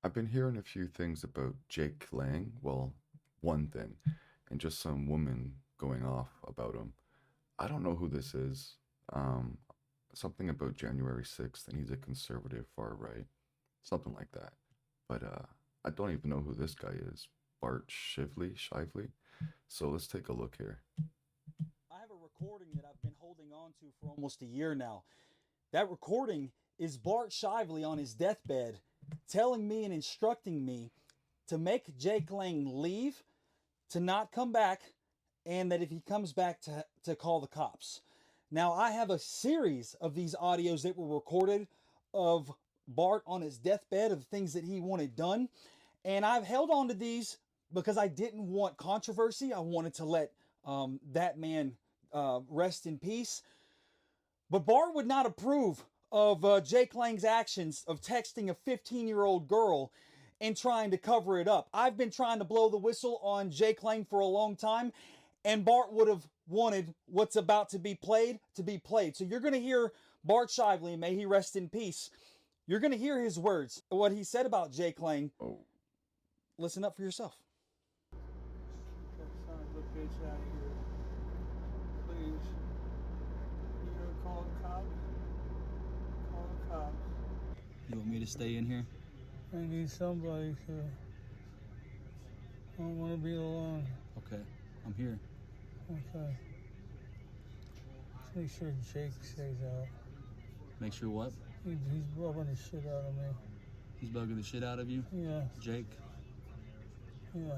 I've been hearing a few things about Jake Lang. Well, one thing, and just some woman going off about him. I don't know who this is. Um, Something about January 6th, and he's a conservative far right, something like that. But I don't even know who this guy is. Bart Shively. So let's take a look here. I have a recording that I've been holding on to for almost a year now. That recording is Bart Shively on his deathbed telling me and instructing me to make Jake Lang leave, to not come back, and that if he comes back, to call the cops. Now, I have a series of these audios that were recorded of Bart on his deathbed, of things that he wanted done. And I've held on to these because I didn't want controversy. I wanted to let that man rest in peace. But Bart would not approve of Jake Lang's actions of texting a 15-year-old girl and trying to cover it up. I've been trying to blow the whistle on Jake Lang for a long time, and Bart would have wanted what's about to be played to be played. So you're going to hear Bart Shively, may he rest in peace. You're going to hear his words, what he said about Jake Lang. Oh, Listen up for yourself. That son of a bitch out of here. Please. You gonna call the cops? Call the cops. You want me to stay in here? I need somebody to. I don't want to be alone. Okay, I'm here. Okay. Just make sure Jake stays out. Make sure what? He's rubbing the shit out of me. He's bugging the shit out of you? Yeah, Jake? yeah.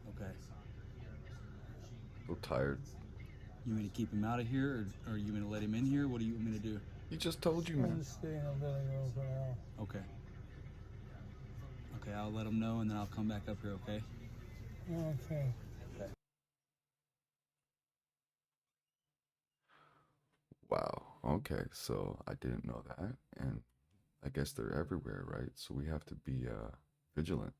Okay. so tired. You mean to keep him out of here, or you mean to let him in here? What do you want me to do? He just told you, I'm man. just staying in the living room for now. Okay. Okay, I'll let him know, and then I'll come back up here, okay? Okay. Wow. Okay, so I didn't know that, and I guess they're everywhere, right? So we have to be vigilant.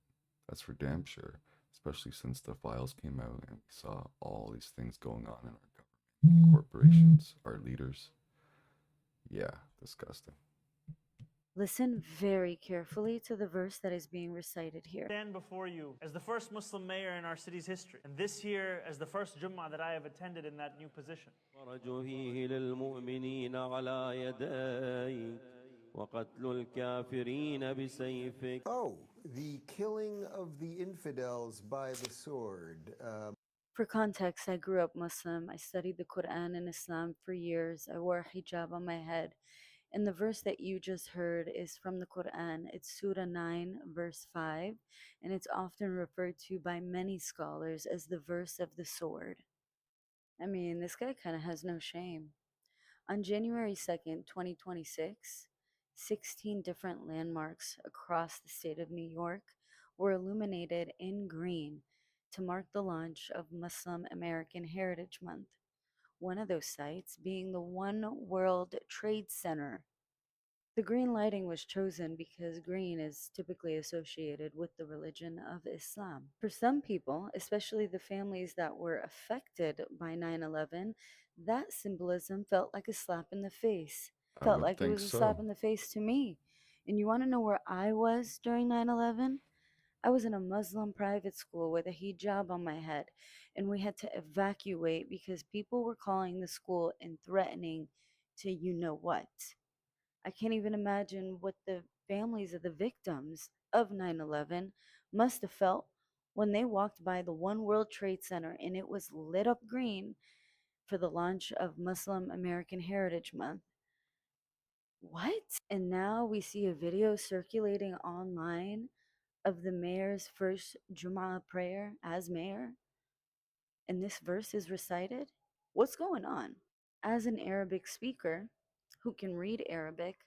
That's for damn sure. Especially since the files came out and we saw all these things going on in our government, corporations, our leaders. Yeah, disgusting. Listen very carefully to the verse that is being recited here. Stand before you as the first Muslim mayor in our city's history, and this year as the first Jummah that I have attended in that new position. فرجه للمؤمنين على يديك وقتل الكافرين بسيفك. Oh, the killing of the infidels by the sword. For context, I grew up Muslim. I studied the Quran and Islam for years. I wore a hijab on my head. And the verse that you just heard is from the Quran. It's Surah 9, verse 5, and it's often referred to by many scholars as the verse of the sword. I mean, this guy kind of has no shame. On January 2nd, 2026, 16 different landmarks across the state of New York were illuminated in green to mark the launch of Muslim American Heritage Month. One of those sites being the One World Trade Center. The green lighting was chosen because green is typically associated with the religion of Islam. For some people, especially the families that were affected by 9/11, that symbolism felt like a slap in the face. I Felt would like it think was a slap so. in the face to me. And you want to know where I was during 9/11? I was in a Muslim private school with a hijab on my head, and we had to evacuate because people were calling the school and threatening to you know what. I can't even imagine what the families of the victims of 9/11 must have felt when they walked by the One World Trade Center and it was lit up green for the launch of Muslim American Heritage Month. What? And now we see a video circulating online of the mayor's first Jumu'ah prayer as mayor, and this verse is recited? What's going on? As an Arabic speaker who can read Arabic,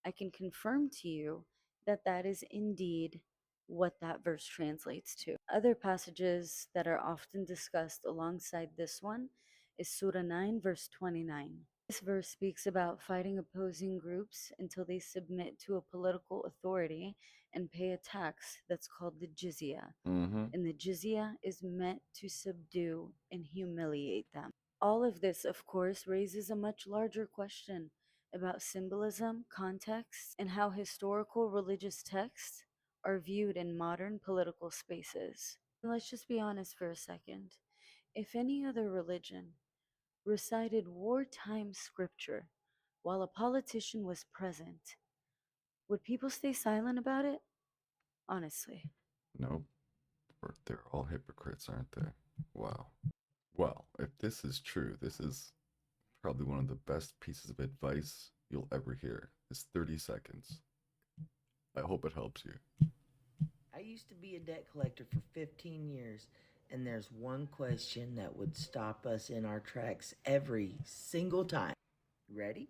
I can confirm to you that that is indeed what that verse translates to. Other passages that are often discussed alongside this one is Surah 9, verse 29. This verse speaks about fighting opposing groups until they submit to a political authority and pay a tax that's called the jizya. Mm-hmm. And the jizya is meant to subdue and humiliate them. All of this, of course, raises a much larger question about symbolism, context, and how historical religious texts are viewed in modern political spaces. Let's just be honest for a second. If any other religion recited wartime scripture while a politician was present, would people stay silent about it? Honestly. Nope. They're all hypocrites, aren't they? Wow. Well, if this is true, this is probably one of the best pieces of advice you'll ever hear. It's 30 seconds. I hope it helps you. I used to be a debt collector for 15 years, and there's one question that would stop us in our tracks every single time. Ready?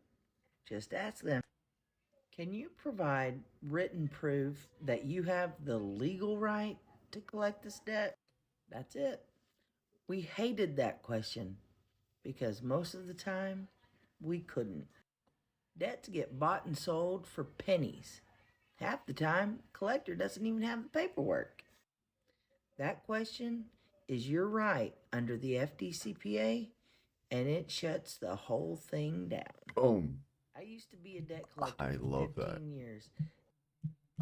Just ask them. Can you provide written proof that you have the legal right to collect this debt? That's it. We hated that question because most of the time we couldn't. Debts get bought and sold for pennies. Half the time, collector doesn't even have the paperwork. That question is your right under the FDCPA, and it shuts the whole thing down. Boom. I used to be a debt collector I for love 15 that. years.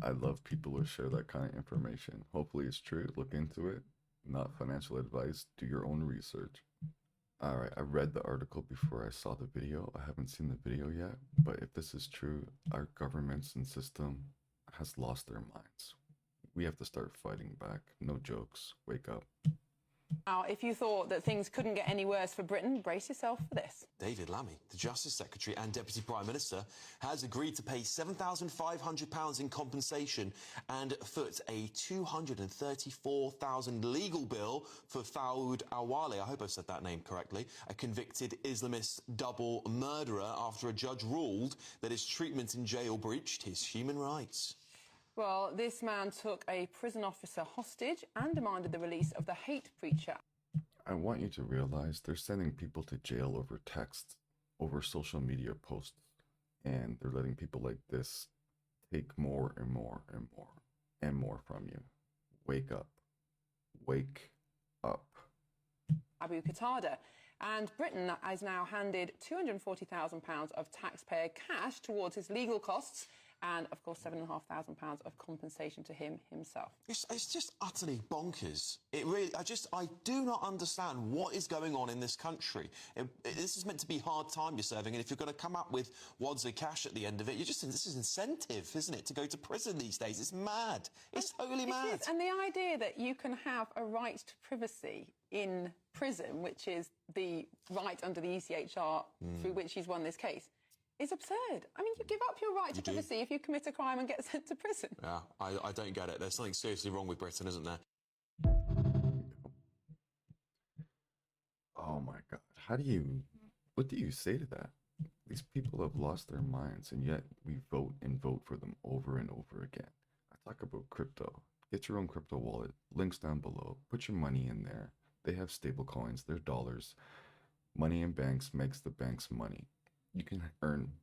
I love people who share that kind of information. Hopefully it's true. Look into it. Not financial advice. Do your own research. All right, I read the article before I saw the video. I haven't seen the video yet, but if this is true, our governments and system has lost their minds. We have to start fighting back. No jokes. Wake up. Now, if you thought that things couldn't get any worse for Britain, brace yourself for this. David Lammy, the Justice Secretary and Deputy Prime Minister, has agreed to pay £7,500 in compensation and foot a £234,000 legal bill for Fawad Awale, I hope I said that name correctly, a convicted Islamist double murderer after a judge ruled that his treatment in jail breached his human rights. Well, this man took a prison officer hostage and demanded the release of the hate preacher. I want you to realize they're sending people to jail over text, over social media posts, and they're letting people like this take more and more and more and more from you. Wake up. Wake up. Abu Qatada. And Britain has now handed £240,000 of taxpayer cash towards his legal costs and, of course, £7,500 of compensation to him himself. It's just utterly bonkers. It really, I do not understand what is going on in this country. This is meant to be hard time you're serving, and if you're going to come up with wads of cash at the end of it, this is incentive, isn't it, to go to prison these days? It's mad. It's totally mad. It is. And the idea that you can have a right to privacy in prison, which is the right under the ECHR through which he's won this case, is absurd. I mean, you give up your right to privacy if you commit a crime and get sent to prison. Yeah, I don't get it. There's something seriously wrong with Britain, isn't there? Oh my God. What do you say to that? These people have lost their minds, and yet we vote and vote for them over and over again. I talk about crypto. Get your own crypto wallet. Links down below. Put your money in there. They have stable coins. They're dollars. Money in banks makes the banks money. You can earn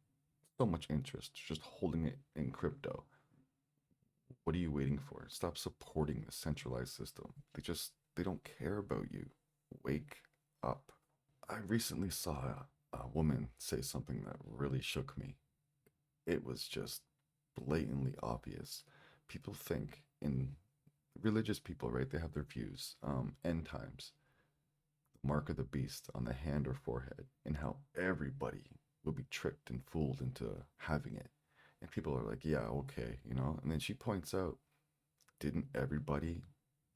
so much interest just holding it in crypto. What are you waiting for? Stop supporting the centralized system. They don't care about you. Wake up. I recently saw a woman say something that really shook me. It was just blatantly obvious. People think religious people, right? They have their views. End times. The mark of the beast on the hand or forehead, and how everybody will be tricked and fooled into having it. And people are like, yeah, okay, you know? And then she points out, didn't everybody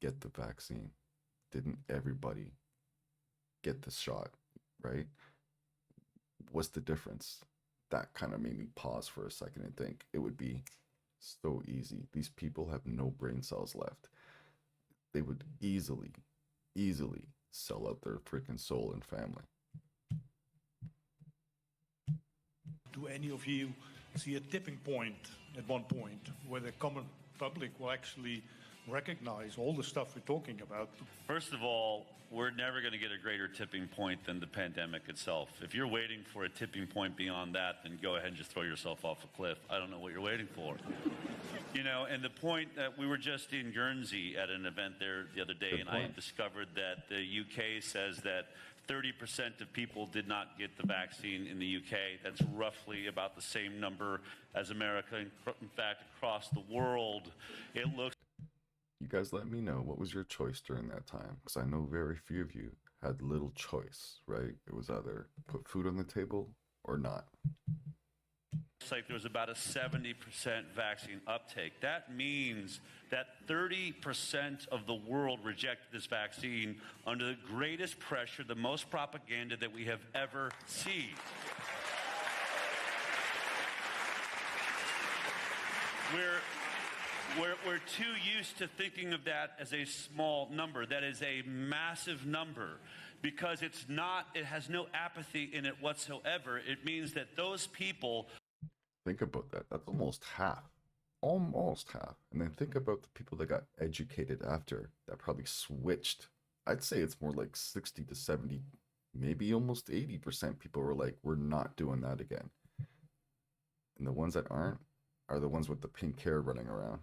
get the vaccine? Didn't everybody get the shot, right? What's the difference? That kind of made me pause for a second and think it would be so easy. These people have no brain cells left. They would easily sell out their freaking soul and family. Do any of you see a tipping point at one point where the common public will actually recognize all the stuff we're talking about. First of all, we're never going to get a greater tipping point than the pandemic itself. If you're waiting for a tipping point beyond that, then go ahead and just throw yourself off a cliff. I don't know what you're waiting for. You know, and the point that we were just in Guernsey at an event there the other day, and I discovered that the UK says that 30% of people did not get the vaccine in the UK. That's roughly about the same number as America. In fact, across the world, it looks. You guys let me know, what was your choice during that time? Because I know very few of you had little choice, right? It was either put food on the table or not. It's like there was about a 70% vaccine uptake. That means that 30% of the world rejected this vaccine under the greatest pressure, the most propaganda that we have ever seen. We're too used to thinking of that as a small number. That is a massive number because it has no apathy in it whatsoever. It means that those people. Think about that. That's almost half. Almost half. And then think about the people that got educated after that probably switched. I'd say it's more like 60 to 70, maybe almost 80% people were like, we're not doing that again. And the ones that aren't are the ones with the pink hair running around.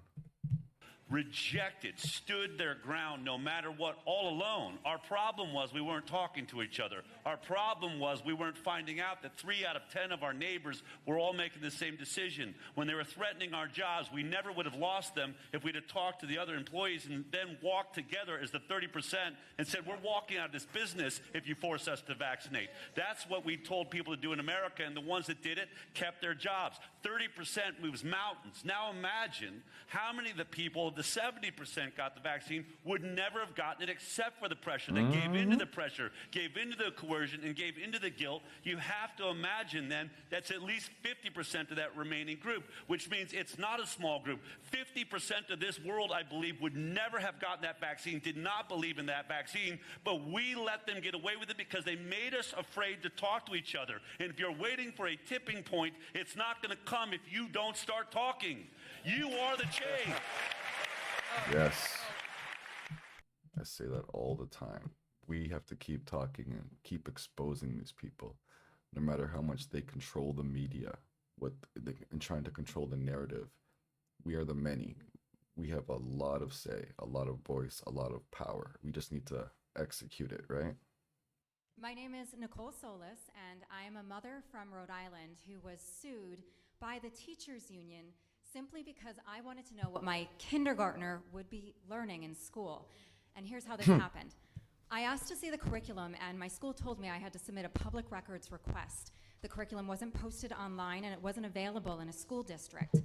Rejected, stood their ground no matter what, all alone. Our problem was we weren't talking to each other. Our problem was we weren't finding out that 3 out of 10 of our neighbors were all making the same decision. When they were threatening our jobs, we never would have lost them if we'd have talked to the other employees and then walked together as the 30% and said, we're walking out of this business if you force us to vaccinate. That's what we told people to do in America, and the ones that did it kept their jobs. 30% moves mountains. Now imagine how many of the people, the 70% got the vaccine, would never have gotten it except for the pressure. They gave into the pressure, gave into the coercion, and gave into the guilt. You have to imagine then that's at least 50% of that remaining group, which means it's not a small group. 50% of this world, I believe, would never have gotten that vaccine, did not believe in that vaccine, but we let them get away with it because they made us afraid to talk to each other. And if you're waiting for a tipping point, it's not going to come if you don't start talking. You are the change. Yes. I say that all the time. We have to keep talking and keep exposing these people, no matter how much they control the media, and trying to control the narrative. We are the many. We have a lot of say, a lot of voice, a lot of power. We just need to execute it, right? My name is Nicole Solis, and I am a mother from Rhode Island who was sued by the teachers union simply because I wanted to know what my kindergartner would be learning in school. And here's how this happened. I asked to see the curriculum, and my school told me I had to submit a public records request. The curriculum wasn't posted online, and it wasn't available in a school district.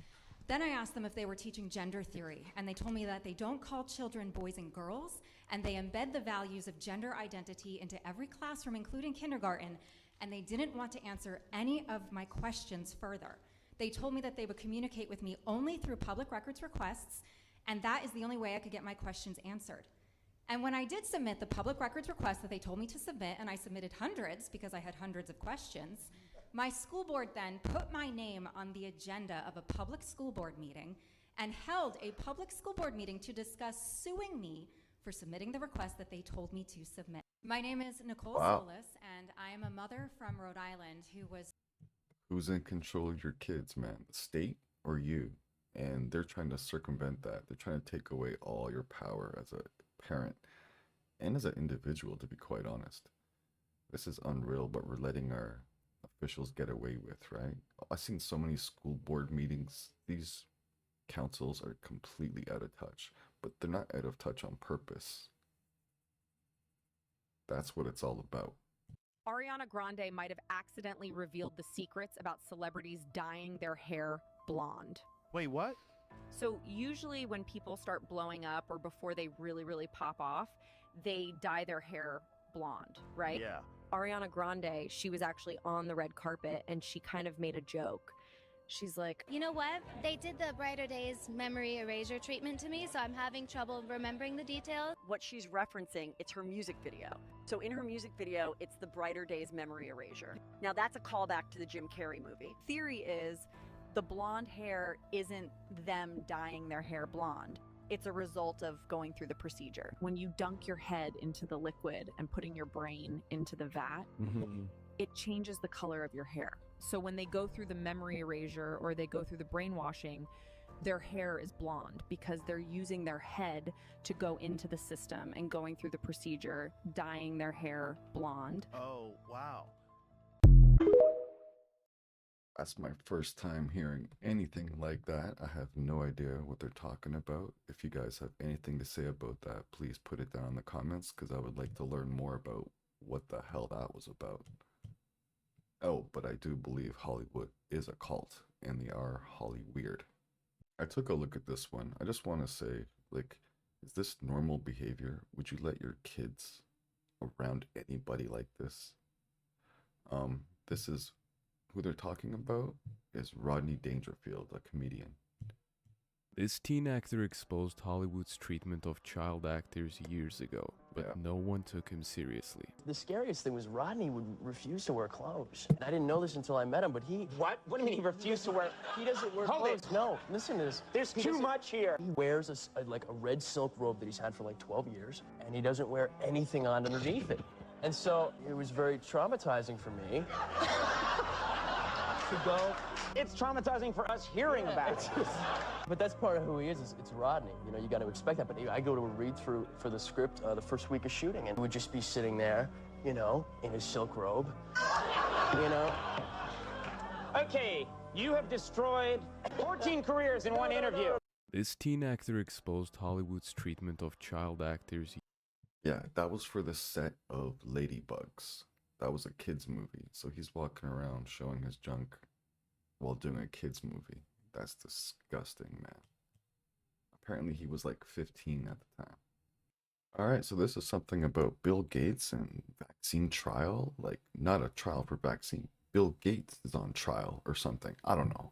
Then I asked them if they were teaching gender theory, and they told me that they don't call children boys and girls, and they embed the values of gender identity into every classroom, including kindergarten, and they didn't want to answer any of my questions further. They told me that they would communicate with me only through public records requests, and that is the only way I could get my questions answered. And when I did submit the public records request that they told me to submit, and I submitted hundreds because I had hundreds of questions, my school board then put my name on the agenda of a public school board meeting and held a public school board meeting to discuss suing me for submitting the request that they told me to submit. My name is Nicole Solis, and I am a mother from Rhode Island who was... Who's in control of your kids, man? The state or you? And they're trying to circumvent that. They're trying to take away all your power as a parent and as an individual, to be quite honest. This is unreal, but we're letting our officials get away with, right? I've seen so many school board meetings. These councils are completely out of touch, but they're not out of touch on purpose. That's what it's all about. Ariana Grande might have accidentally revealed the secrets about celebrities dyeing their hair blonde. Wait, what? So usually when people start blowing up or before they really pop off, they dye their hair blonde, right? Yeah. Ariana Grande, she was actually on the red carpet and she kind of made a joke. She's like, you know what? They did the Brighter Days memory erasure treatment to me, so I'm having trouble remembering the details. What she's referencing, it's her music video. So in her music video, it's the Brighter Days memory erasure. Now that's a callback to the Jim Carrey movie. Theory is the blonde hair isn't them dyeing their hair blonde. it's a result of going through the procedure. When you dunk your head into the liquid and putting your brain into the vat, it changes the color of your hair. So when they go through the memory erasure or they go through the brainwashing, their hair is blonde because they're using their head to go into the system and going through the procedure, dyeing their hair blonde. Oh, wow. That's my first time hearing anything like that. I have no idea what they're talking about. If you guys have anything to say about that, please put it down in the comments, because I would like to learn more about what the hell that was about. Oh, but I do believe Hollywood is a cult, and they are Holly weird. I took a look at this one. I just want to say, like, is this normal behavior? Would you let your kids around anybody like this? This is who they're talking about is Rodney Dangerfield, a comedian. This teen actor exposed Hollywood's treatment of child actors years ago, but no one took him seriously. The scariest thing was Rodney would refuse to wear clothes. And I didn't know this until I met him, but he... What? What do you mean he refused to wear... He doesn't wear Hold clothes. it. No, listen to this. There's too much here. He wears like a red silk robe that he's had for like 12 years, and he doesn't wear anything on underneath it. And so it was very traumatizing for me to go... It's traumatizing for us hearing about it. But that's part of who he is. It's Rodney. You know, you got to expect that. But I go to a read-through for the script the first week of shooting, and he would just be sitting there, you know, in his silk robe, you know. Okay, you have destroyed 14 careers in one interview. This teen actor exposed Hollywood's treatment of child actors. Yeah, that was for the set of Ladybugs. That was a kid's movie, so he's walking around showing his junk while doing a kid's movie. That's disgusting, man. Apparently he was like 15 at the time. Alright, so this is something about Bill Gates and vaccine trial. Like, not a trial for vaccine. Bill Gates is on trial or something. I don't know.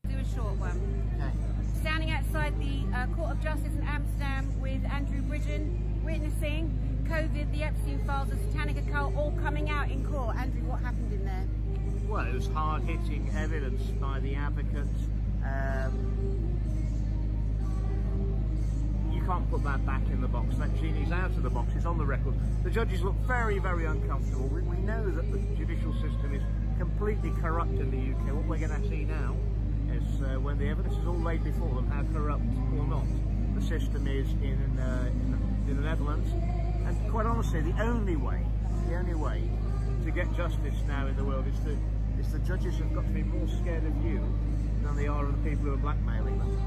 Do a short one. Okay. Standing outside the Court of Justice in Amsterdam with Andrew Bridgen, witnessing COVID, the Epstein files, the Satanic Occult, all coming out in court. Andrew, what happened in there? Well, it was hard-hitting evidence by the advocate. You can't put that back in the box. That genie's out of the box. It's on the record. The judges look very, very uncomfortable. We know that the judicial system is completely corrupt in the UK. What we're going to see now is when the evidence is all laid before them, how corrupt or not the system is in the Netherlands. And quite honestly, the only way to get justice now in the world is the judges have got to be more scared of you than they are of the people who are blackmailing them.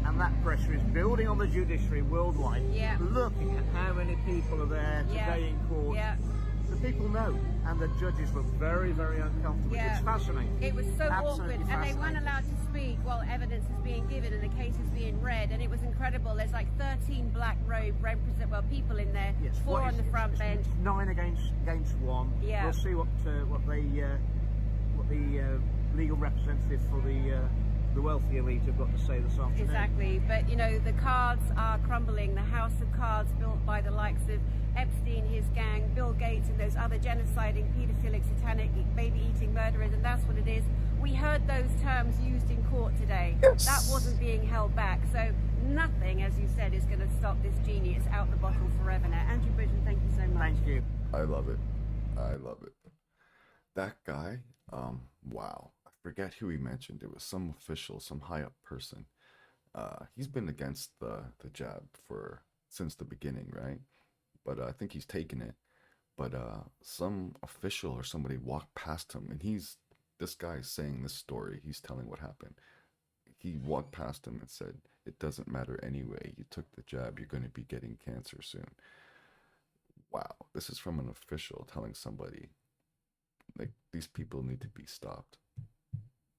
And that pressure is building on the judiciary worldwide. Yeah. Looking at how many people are there today in court. Yeah. The people know, and the judges look very, very uncomfortable. Yeah. It's fascinating. It was so Absolutely awkward, and they weren't allowed to speak while evidence is being given and the case is being read, and it was incredible. There's like 13 black robe people in there, yes. 4 on the front bench. 9 against 1. Yeah. We'll see what the legal representative for the wealthy elite have got to say this afternoon. Exactly, but you know, the cards are crumbling. The house of cards built by the likes of Epstein, his gang, Bill Gates and those other genociding, paedophilic, satanic, baby-eating murderers, and that's what it is. We heard those terms used in court today. Yes. That wasn't being held back, so nothing, as you said, is going to stop this genie. It's out the bottle forever now. Andrew Bridgen, thank you so much. Thank you. I love it. I love it. That guy, wow. I forget who he mentioned. It was some official, some high-up person. He's been against the jab since the beginning, right? But I think he's taken it. But some official or somebody walked past him, and this guy is saying this story. He's telling what happened. He walked past him and said, "It doesn't matter anyway. You took the jab. You're going to be getting cancer soon." Wow, this is from an official telling somebody. Like, these people need to be stopped.